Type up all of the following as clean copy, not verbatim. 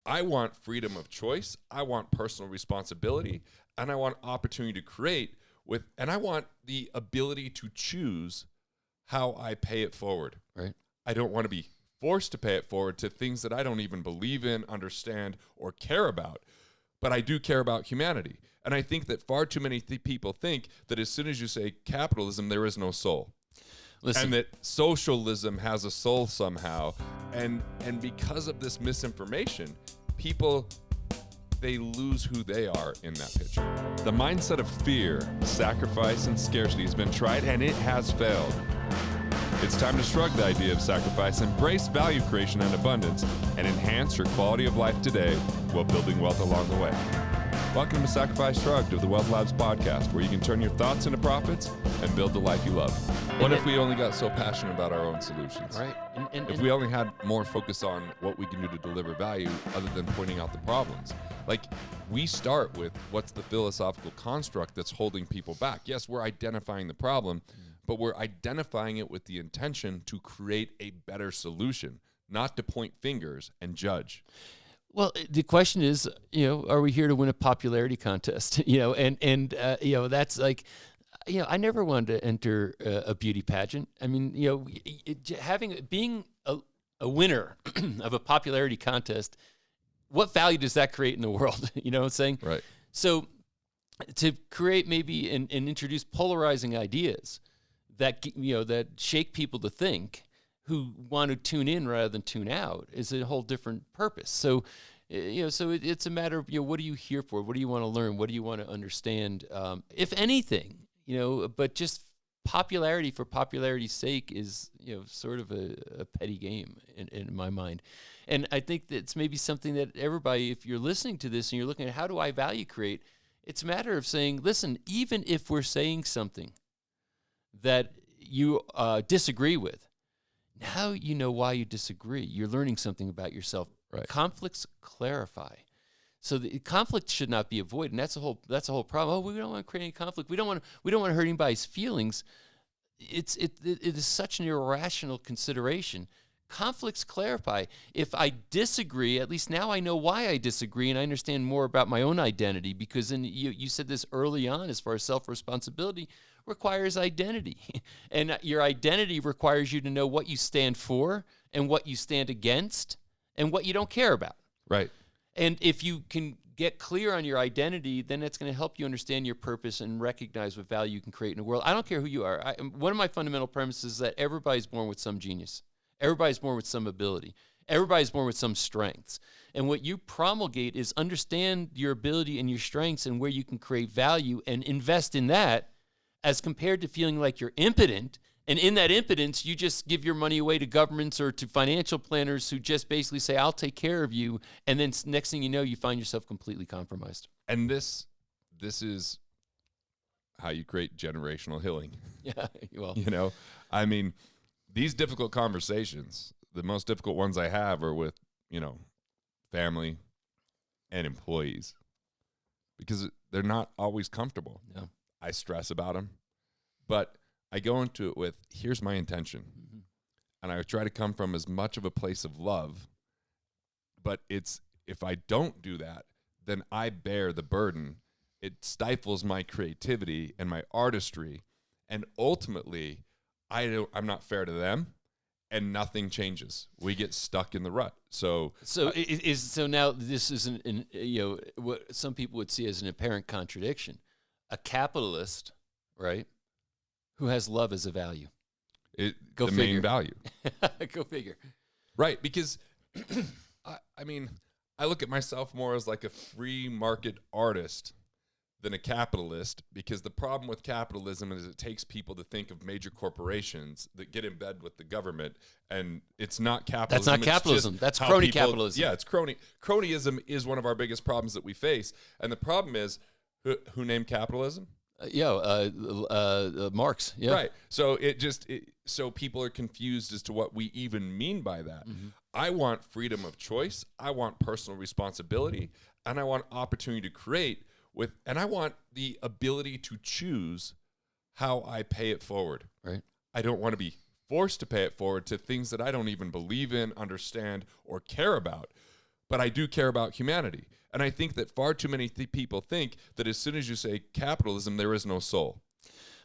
I want freedom of choice. I want personal responsibility, and I want opportunity to create and I want the ability to choose how I pay it forward. Right. I don't want to be forced to pay it forward to things that I don't even believe in, understand, or care about. But I do care about humanity. And I think that far too many people think that as soon as you say capitalism, there is no soul. Listen. And that socialism has a soul somehow. And because of this misinformation, people, they lose who they are in that picture. The mindset of fear, sacrifice, and scarcity has been tried, and it has failed. It's time to shrug the idea of sacrifice, embrace value creation and abundance, and enhance your quality of life today while building wealth along the way. Welcome to Sacrifice Shrugged of the Wealth Labs podcast, where you can turn your thoughts into profits and build the life you love. What if we only got so passionate about our own solutions? Right. If we only had more focus on what we can do to deliver value other than pointing out the problems. Like, we start with what's the philosophical construct that's holding people back. Yes, we're identifying the problem, but we're identifying it with the intention to create a better solution, not to point fingers and judge. Well, the question is, are we here to win a popularity contest? And that's like, I never wanted to enter a beauty pageant. I mean, being a winner of a popularity contest, what value does that create in the world? You know what I'm saying? Right. So to create maybe and introduce polarizing ideas that, that shake people to think, who want to tune in rather than tune out, is a whole different purpose. So, it's a matter of, what are you here for? What do you want to learn? What do you want to understand? If anything, but just popularity for popularity's sake is, sort of a petty game in my mind. And I think that's maybe something that everybody, if you're listening to this and you're looking at how do I value create, it's a matter of saying, listen, even if we're saying something that you disagree with, now you know why you disagree. You're learning something about yourself. Right. Conflicts clarify. So the conflict should not be avoided. And that's a whole problem. Oh, we don't want to create any conflict. We don't want to hurt anybody's feelings. It is such an irrational consideration. Conflicts clarify. If I disagree, at least now I know why I disagree, and I understand more about my own identity, because you said this early on, as far as self-responsibility requires identity. And your identity requires you to know what you stand for and what you stand against and what you don't care about. Right. And if you can get clear on your identity, then it's going to help you understand your purpose and recognize what value you can create in the world. I don't care who you are. One of my fundamental premises is that everybody's born with some genius. Everybody's born with some ability. Everybody's born with some strengths. And what you promulgate is understand your ability and your strengths and where you can create value and invest in that, as compared to feeling like you're impotent. And in that impotence, you just give your money away to governments or to financial planners who just basically say, I'll take care of you. And then next thing you know, you find yourself completely compromised. And this is how you create generational healing. Yeah, well. I mean, these difficult conversations, the most difficult ones I have are with, family and employees, because they're not always comfortable. No. I stress about them, but I go into it with, here's my intention. Mm-hmm. And I try to come from as much of a place of love, but if I don't do that, then I bear the burden. It stifles my creativity and my artistry. And ultimately, I'm not fair to them, and nothing changes. We get stuck in the rut. So now this is what some people would see as an apparent contradiction. A capitalist, right, who has love as a value. Main value. Go figure. Right, because, I look at myself more as like a free market artist than a capitalist, because the problem with capitalism is it takes people to think of major corporations that get in bed with the government, and it's not capitalism. That's not capitalism. That's crony capitalism. Yeah, it's crony. Cronyism is one of our biggest problems that we face, and the problem is, who named capitalism? Marx. Yeah. Right. So so people are confused as to what we even mean by that. Mm-hmm. I want freedom of choice. I want personal responsibility, and I want opportunity to create and I want the ability to choose how I pay it forward. Right. I don't want to be forced to pay it forward to things that I don't even believe in, understand, or care about. but I do care about humanity. And I think that far too many people think that as soon as you say capitalism, there is no soul.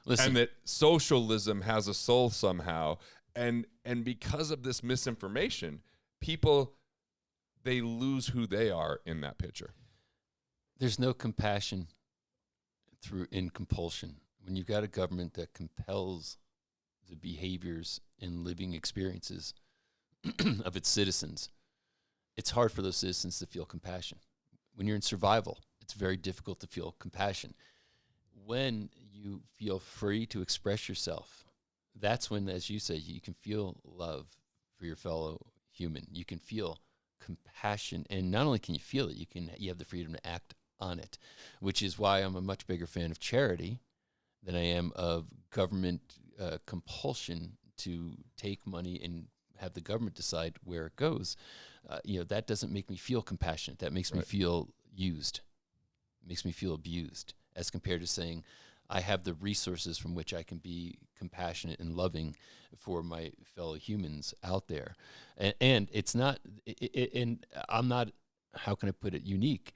Listen, And that socialism has a soul somehow. And because of this misinformation, people, they lose who they are in that picture. there's no compassion in compulsion. When you've got a government that compels the behaviors and living experiences of its citizens, it's hard for those citizens to feel compassion. When you're in survival, it's very difficult to feel compassion. When you feel free to express yourself, that's when, as you say, you can feel love for your fellow human. You can feel compassion, and not only can you feel it, you have the freedom to act on it, which is why I'm a much bigger fan of charity than I am of government compulsion to take money and have the government decide where it goes. That doesn't make me feel compassionate. That makes me feel used. It makes me feel abused, as compared to saying, I have the resources from which I can be compassionate and loving for my fellow humans out there. And it's not, and I'm not, how can I put it, unique.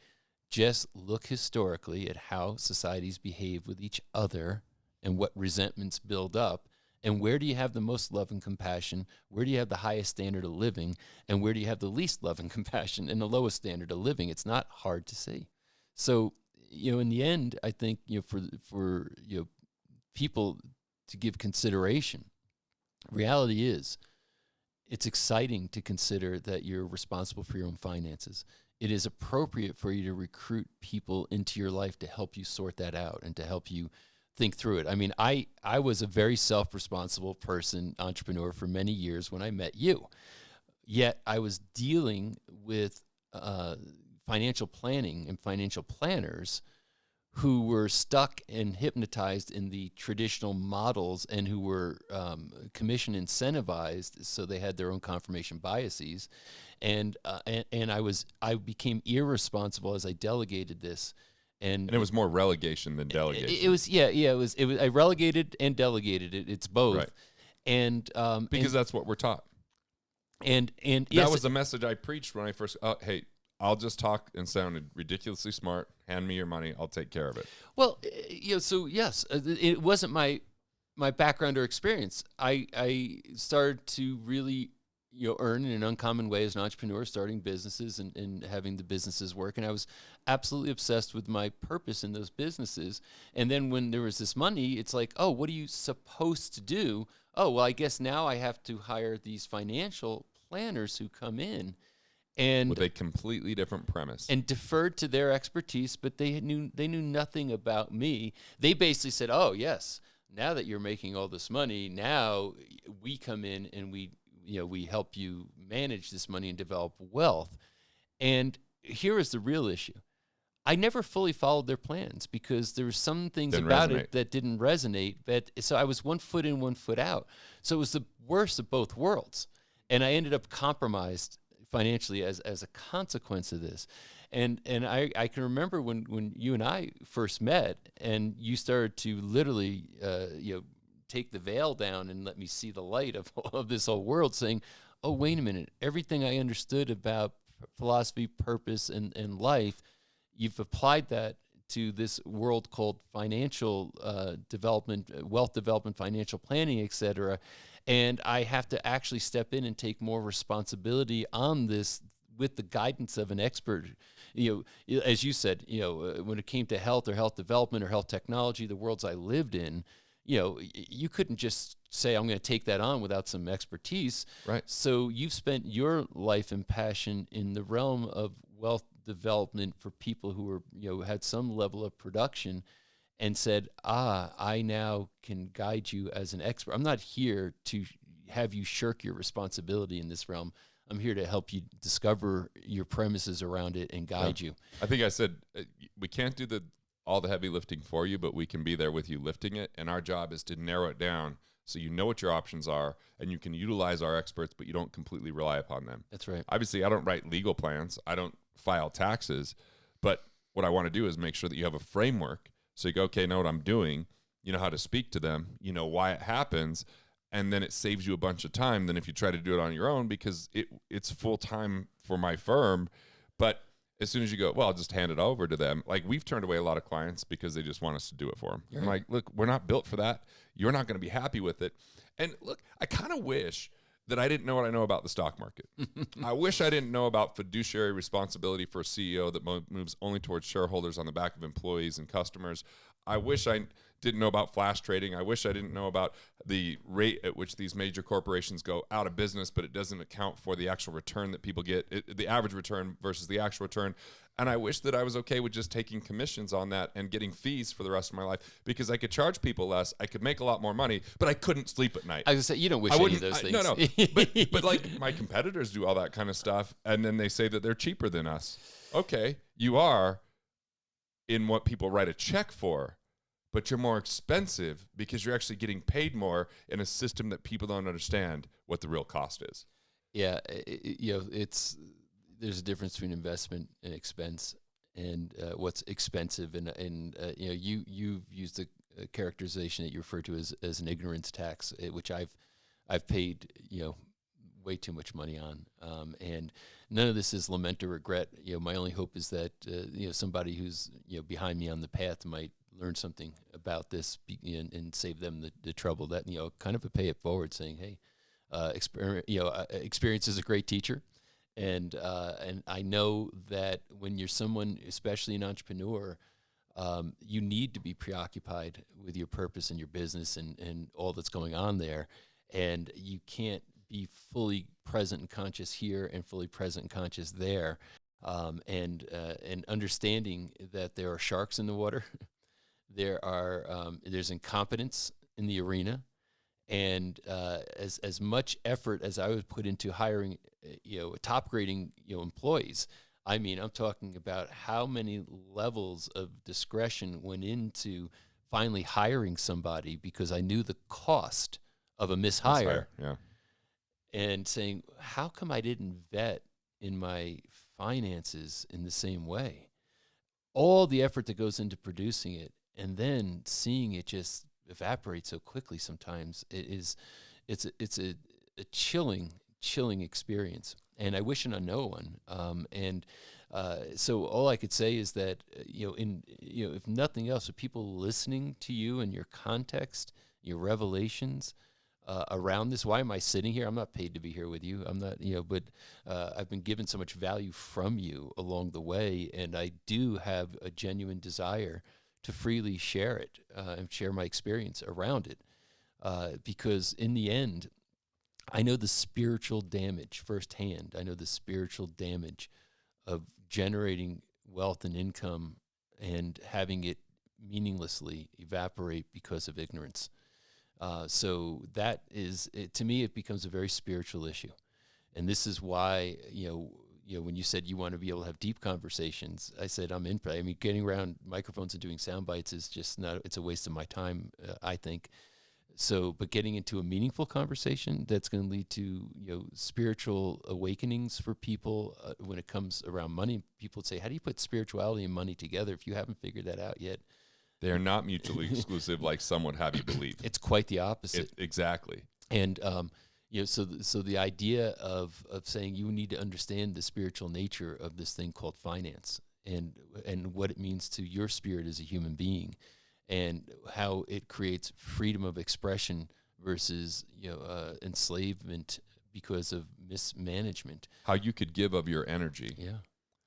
Just look historically at how societies behave with each other and what resentments build up. And where do you have the most love and compassion? Where do you have the highest standard of living? And where do you have the least love and compassion and the lowest standard of living? It's not hard to see. So, in the end, I think, for people to give consideration, reality is it's exciting to consider that you're responsible for your own finances. It is appropriate for you to recruit people into your life to help you sort that out and to help you think through it. I mean, I was a very self-responsible person, entrepreneur for many years when I met you. Yet I was dealing with financial planning and financial planners who were stuck and hypnotized in the traditional models and who were commission incentivized, so they had their own confirmation biases. And I became irresponsible as I delegated this. And it was more relegation than delegation. It was I relegated and delegated it. It's both. Right. And because that's what we're taught. And that was the message I preached when I first. Hey, I'll just talk and sounded ridiculously smart. Hand me your money. I'll take care of it. Well, so yes, it wasn't my background or experience. I started to really earn in an uncommon way as an entrepreneur, starting businesses and having the businesses work. And I was absolutely obsessed with my purpose in those businesses. And then when there was this money, it's like, oh, what are you supposed to do? Oh, well, I guess now I have to hire these financial planners who come in and with a completely different premise and deferred to their expertise, but they knew nothing about me. They basically said, oh, yes, now that you're making all this money, now we come in and we help you manage this money and develop wealth. And here is the real issue. I never fully followed their plans because there were some things about it that didn't resonate. So I was 1 foot in, 1 foot out. So it was the worst of both worlds. And I ended up compromised financially as a consequence of this. And I can remember when you and I first met and you started to literally, take the veil down and let me see the light of this whole world, saying, oh, wait a minute, everything I understood about philosophy, purpose, and life, you've applied that to this world called financial development, wealth development, financial planning, et cetera. And I have to actually step in and take more responsibility on this with the guidance of an expert. As you said, when it came to health or health development or health technology, the worlds I lived in, you couldn't just say, I'm going to take that on without some expertise. Right. So you've spent your life and passion in the realm of wealth development for people who were, had some level of production and said, I now can guide you as an expert. I'm not here to have you shirk your responsibility in this realm. I'm here to help you discover your premises around it and guide you. I think I said we can't do all the heavy lifting for you, but we can be there with you lifting it. And our job is to narrow it down so you know what your options are and you can utilize our experts, but you don't completely rely upon them. That's right. Obviously, I don't write legal plans. I don't file taxes. But what I want to do is make sure that you have a framework. So you go, okay, know what I'm doing. You know how to speak to them. You know why it happens. And then it saves you a bunch of time than if you try to do it on your own, because it's full time for my firm. But as soon as you go, well, I'll just hand it over to them. Like, we've turned away a lot of clients because they just want us to do it for them. I'm like, look, we're not built for that. You're not going to be happy with it. And look, I kind of wish that I didn't know what I know about the stock market. I wish I didn't know about fiduciary responsibility for a CEO that moves only towards shareholders on the back of employees and customers. I wish I didn't know about flash trading. I wish I didn't know about the rate at which these major corporations go out of business, but it doesn't account for the actual return that people get, the average return versus the actual return. And I wish that I was okay with just taking commissions on that and getting fees for the rest of my life, because I could charge people less, I could make a lot more money, but I couldn't sleep at night. I was gonna say, you don't wish any of those things. No. But like, my competitors do all that kind of stuff, and then they say that they're cheaper than us. Okay, you are in what people write a check for, but you're more expensive because you're actually getting paid more in a system that people don't understand what the real cost is. Yeah, there's a difference between investment and expense, and what's expensive, and you've used the characterization that you refer to as an ignorance tax, which I've paid way too much money on, and none of this is lament or regret. My only hope is that somebody who's behind me on the path might learn something about this and save them the trouble. That kind of a pay it forward, saying, hey, experience is a great teacher. And I know that when you're someone, especially an entrepreneur, you need to be preoccupied with your purpose and your business and all that's going on there. And you can't be fully present and conscious here and fully present and conscious there. And understanding that there are sharks in the water, there's incompetence in the arena. And as much effort as I would put into hiring, top grading, employees, I mean, I'm talking about how many levels of discretion went into finally hiring somebody, because I knew the cost of a mishire. Yeah. And saying, how come I didn't vet in my finances in the same way? All the effort that goes into producing it, and then seeing it just evaporate so quickly sometimes, it's a chilling experience, and I wish it on no one. So all I could say is that if nothing else, with people listening to you and your context, your revelations around this. Why am I sitting here? I'm not paid to be here with you. I'm not, but I've been given so much value from you along the way, and I do have a genuine desire to freely share it and share my experience around it, because in the end, I know the spiritual damage firsthand. I know the spiritual damage of generating wealth and income and having it meaninglessly evaporate because of ignorance. So that is, to me, it becomes a very spiritual issue. And this is why, when you said you want to be able to have deep conversations, I said, I'm in. I mean, getting around microphones and doing sound bites is just not, it's a waste of my time, I think. So, but getting into a meaningful conversation that's going to lead to, spiritual awakenings for people when it comes around money. People would say, how do you put spirituality and money together if you haven't figured that out yet? They are not mutually exclusive like some would have you believe. It's quite the opposite. Exactly. And, so the idea of saying you need to understand the spiritual nature of this thing called finance and what it means to your spirit as a human being, and how it creates freedom of expression versus enslavement because of mismanagement. How you could give of your energy,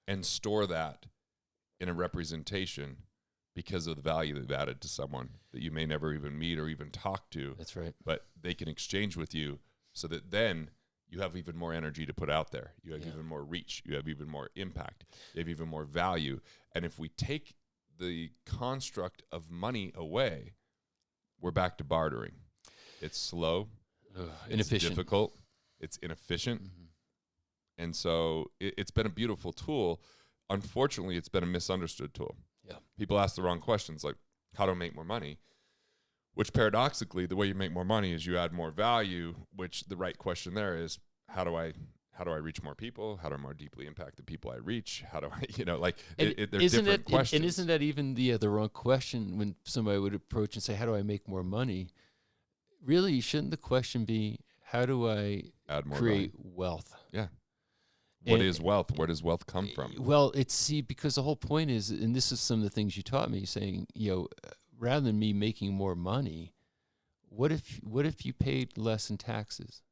and store that in a representation because of the value they've added to someone that you may never even meet or even talk to. That's right. But they can exchange with you, so that then you have even more energy to put out there. You have even more reach. You have even more impact. You have even more value. And if we take the construct of money away, we're back to bartering. It's slow. Inefficient. It's difficult. It's inefficient. Mm-hmm. And so it's been a beautiful tool. Unfortunately, it's been a misunderstood tool. Yeah. People ask the wrong questions, like, how do I make more money? Which paradoxically, the way you make more money is you add more value, which the right question there is, how do I reach more people? How do I more deeply impact the people I reach? How do I, they're different questions. And isn't that even the wrong question when somebody would approach and say, how do I make more money? Really, shouldn't the question be, how do I add more create wealth? Yeah. What is wealth? Where does wealth come from? Well, because the whole point is, and this is some of the things you taught me, saying, rather than me making more money, what if you paid less in taxes?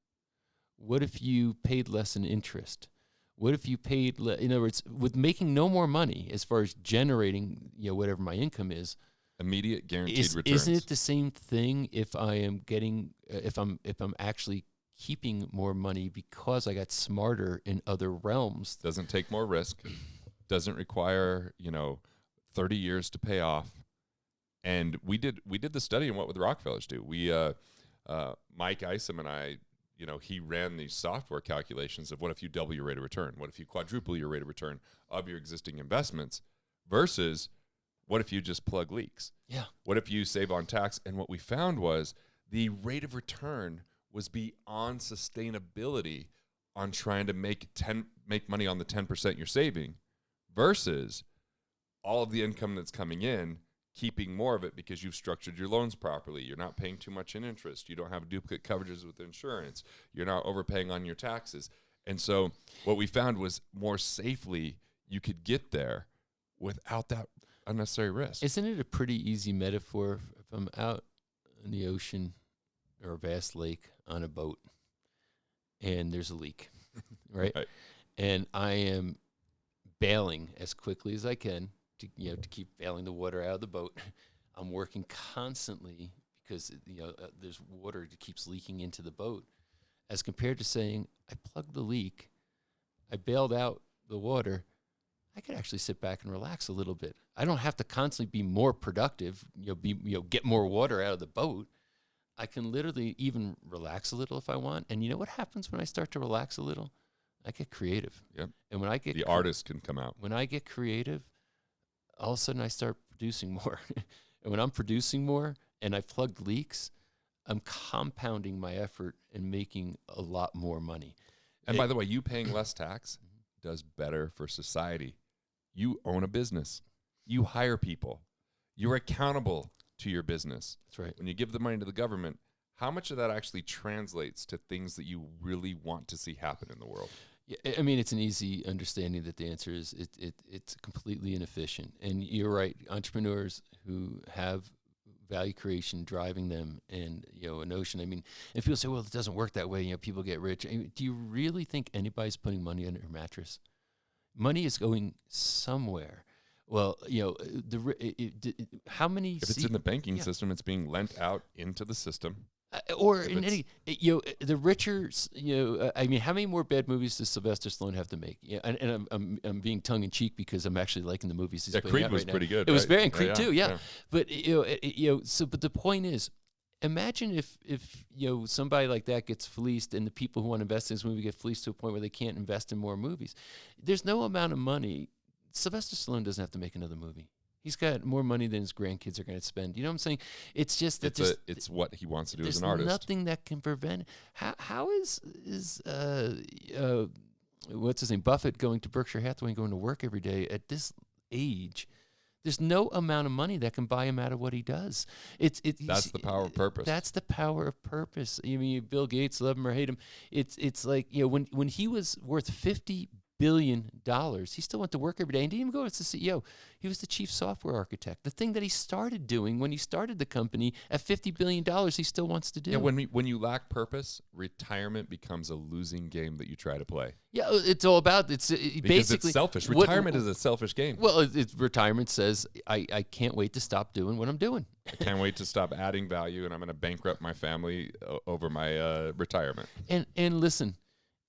What if you paid less in interest? What if you paid, in other words, with making no more money as far as generating, whatever my income is, immediate guaranteed returns. Isn't it the same thing if I am getting, if I'm actually keeping more money because I got smarter in other realms? Doesn't take more risk, doesn't require 30 years to pay off. And we did the study on what would the Rockefellers do. We Mike Isom and I, he ran these software calculations of what if you double your rate of return, what if you quadruple your rate of return of your existing investments versus what if you just plug leaks? Yeah. What if you save on tax? And what we found was the rate of return was beyond sustainability on trying to make money on the 10% you're saving versus all of the income that's coming in, keeping more of it because you've structured your loans properly. You're not paying too much in interest. You don't have duplicate coverages with insurance. You're not overpaying on your taxes. And so what we found was more safely you could get there without that unnecessary risk. Isn't it a pretty easy metaphor if I'm out in the ocean or a vast lake on a boat and there's a leak, right? And I am bailing as quickly as I can to keep bailing the water out of the boat. I'm working constantly because there's water that keeps leaking into the boat, as compared to saying I plugged the leak, I bailed out the water. I could actually sit back and relax a little bit. I don't have to constantly be more productive, get more water out of the boat. I can literally even relax a little if I want. And you know what happens when I start to relax a little? I get creative. Yep. And when I get the artist can come out. When I get creative, all of a sudden I start producing more. And when I'm producing more and I plugged leaks, I'm compounding my effort and making a lot more money. And by the way, you paying less tax does better for society. You own a business. You hire people. You're accountable to your business. That's right. When you give the money to the government, how much of that actually translates to things that you really want to see happen in the world? Yeah, I mean, it's an easy understanding that the answer is it's completely inefficient. And you're right. Entrepreneurs who have value creation driving them and, a notion. I mean, and people say, well, it doesn't work that way. People get rich. I mean, do you really think anybody's putting money under a mattress? Money is going somewhere. Well, how many? If it's in the banking system, it's being lent out into the system. Or in any, the richer, I mean, how many more bad movies does Sylvester Stallone have to make? Yeah, and I'm being tongue in cheek because I'm actually liking the movies he's putting Creed out was right pretty now. good. It was right? very, and Creed too, yeah. Yeah. But but the point is, imagine if somebody like that gets fleeced, and the people who want to invest in this movie get fleeced to a point where they can't invest in more movies. There's no amount of money. Sylvester Stallone doesn't have to make another movie. He's got more money than his grandkids are going to spend. You know what I'm saying? It's just that it's what he wants to do as there's an artist. nothing that can prevent. How is what's his name, Buffett, going to Berkshire Hathaway and going to work every day at this age? There's no amount of money that can buy him out of what he does. That's the power of purpose. That's the power of purpose. I mean, Bill Gates, love him or hate him. It's like when he was worth $50 billion, he still went to work every day and didn't even go as the CEO. He was the chief software architect. The thing that he started doing when he started the company at $50 billion, he still wants to do. Yeah, when you lack purpose, retirement becomes a losing game that you try to play. Yeah, it's all about Because basically it's selfish. Retirement is a selfish game. Well, retirement says I can't wait to stop doing what I'm doing. I can't wait to stop adding value, and I'm going to bankrupt my family over my retirement. And listen,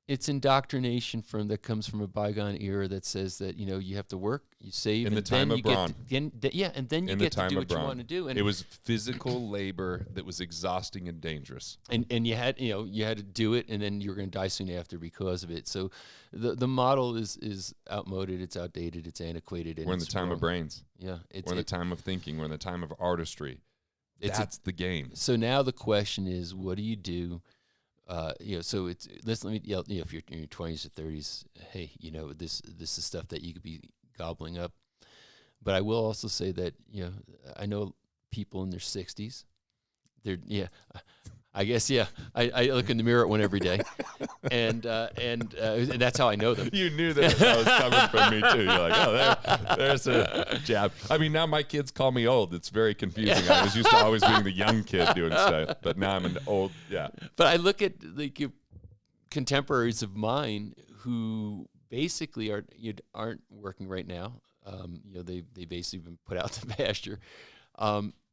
it's indoctrination that comes from a bygone era that says that you have to work, you save, in the and time then of you Braun. and then you get to do what you want to do. And it was physical labor that was exhausting and dangerous. And you had to do it, and then you were going to die soon after because of it. So the model is outmoded, it's outdated, it's antiquated. And We're in the time of brains. Yeah, we're in the time of thinking. We're in the time of artistry. That's the game. So now the question is, what do you do? So let me if you're in your 20s or 30s, hey, this is stuff that you could be gobbling up. But I will also say that I know people in their 60s. I guess, yeah. I look in the mirror at one every day, and that's how I know them. You knew that was coming from me too. You're like, oh, there's a jab. I mean, now my kids call me old. It's very confusing. I was used to always being the young kid doing stuff, but now I'm an old, yeah. But I look at like contemporaries of mine who basically aren't working right now. They've basically been put out to pasture.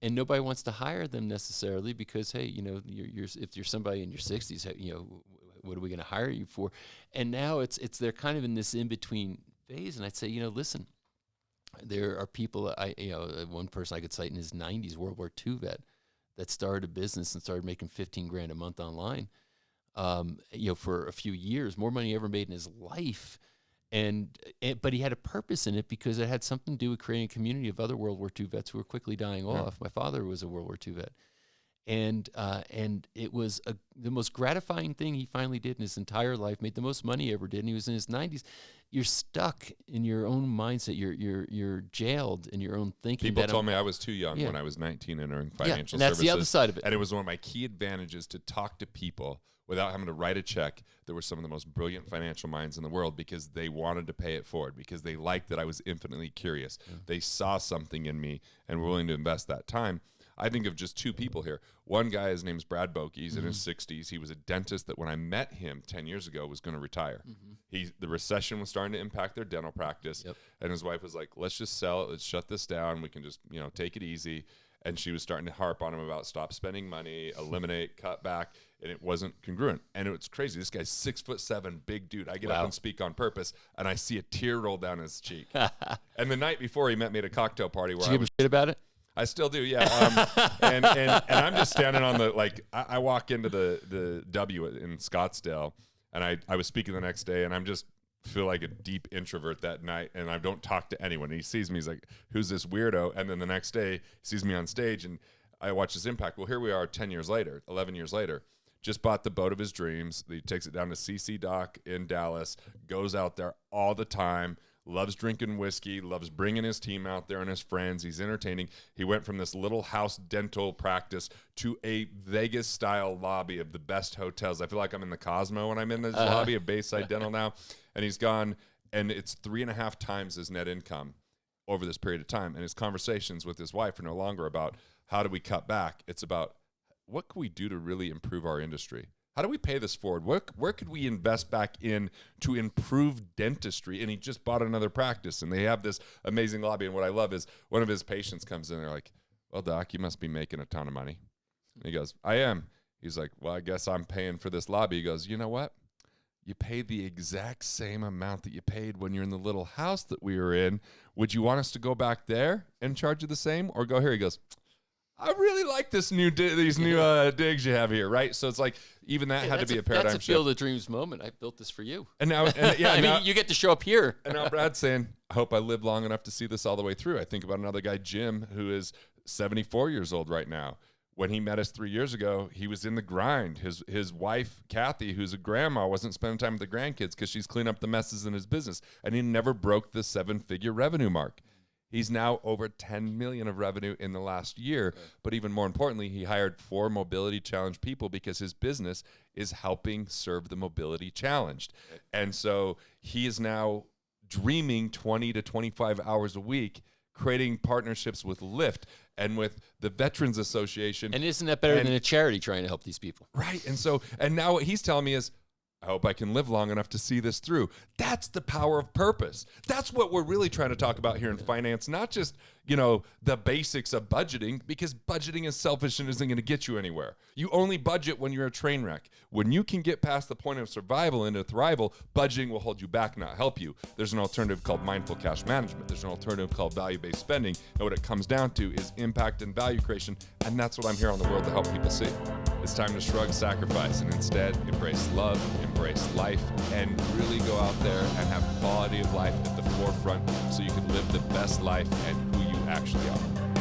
And nobody wants to hire them necessarily because, hey, if you're somebody in your 60s, what are we going to hire you for? And now they're kind of in this in between phase. And I'd say, listen, there are people. One person I could cite in his 90s, World War II vet, that started a business and started making $15,000 a month online. For a few years, more money he ever made in his life. But he had a purpose in it because it had something to do with creating a community of other World War II vets who were quickly dying off. My father was a World War II vet. And it was the most gratifying thing he finally did in his entire life, made the most money he ever did, and he was in his 90s. You're stuck in your own mindset. You're jailed in your own thinking. People told me I was too young when I was 19 entering financial and that's services. the other side of it. And it was one of my key advantages to talk to people without having to write a check. There were some of the most brilliant financial minds in the world because they wanted to pay it forward, because they liked that I was infinitely curious. Yeah. They saw something in me and were willing to invest that time. I think of just two people here. One guy, his name's Brad Boke. He's in his 60s. He was a dentist that when I met him 10 years ago was going to retire. The recession was starting to impact their dental practice. And his wife was like, let's just sell it. Let's shut this down. We can just, take it easy. And she was starting to harp on him about stop spending money, eliminate, cut back, and it wasn't congruent. And it's crazy. This guy's 6'7", big dude. I get up and speak on purpose, and I see a tear roll down his cheek. And the night before, he met me at a cocktail party where Did you give a shit about it? I still do, yeah. And I'm just standing on I walk into the W in Scottsdale, and I was speaking the next day, and I'm just feel like a deep introvert that night, and I don't talk to anyone. He sees me, he's like, who's this weirdo? And then the next day, he sees me on stage, and I watch his impact. Well, here we are 11 years later, just bought the boat of his dreams. He takes it down to CC Dock in Dallas, goes out there all the time, loves drinking whiskey, loves bringing his team out there and his friends. He's entertaining. He went from this little house dental practice to a Vegas-style lobby of the best hotels. I feel like I'm in the Cosmo when I'm in this lobby of Bayside Dental now. And he's gone, and it's 3.5 times his net income over this period of time. And his conversations with his wife are no longer about how do we cut back. It's about what can we do to really improve our industry? How do we pay this forward? Where could we invest back in to improve dentistry? And he just bought another practice, and they have this amazing lobby. And what I love is one of his patients comes in, and they're like, well, doc, you must be making a ton of money. And he goes, I am. He's like, well, I guess I'm paying for this lobby. He goes, you know what? You pay the exact same amount that you paid when you're in the little house that we were in. Would you want us to go back there and charge you the same, or go here? He goes, I really like these new digs you have here, right? So it's like even that had to be a paradigm shift. That's a Field of Dreams moment. I built this for you. And now, you get to show up here. And now Brad's saying, I hope I live long enough to see this all the way through. I think about another guy, Jim, who is 74 years old right now. When he met us 3 years ago, he was in the grind. His wife, Kathy, who's a grandma, wasn't spending time with the grandkids because she's cleaning up the messes in his business. And he never broke the 7-figure revenue mark. He's now over 10 million of revenue in the last year. Right. But even more importantly, he hired 4 mobility challenged people because his business is helping serve the mobility challenged. Right. And so he is now dreaming 20 to 25 hours a week, creating partnerships with Lyft and with the Veterans Association. And isn't that better than a charity trying to help these people? Right. And now what he's telling me is, I hope I can live long enough to see this through. That's the power of purpose. That's what we're really trying to talk about here in finance, not just, the basics of budgeting, because budgeting is selfish and isn't going to get you anywhere. You only budget when you're a train wreck. When you can get past the point of survival into thrival, budgeting will hold you back, not help you. There's an alternative called mindful cash management. There's an alternative called value-based spending. And what it comes down to is impact and value creation. And that's what I'm here on the world to help people see. It's time to shrug, sacrifice, and instead embrace love, embrace life, and really go out there and have quality of life at the forefront so you can live the best life and who you actually are.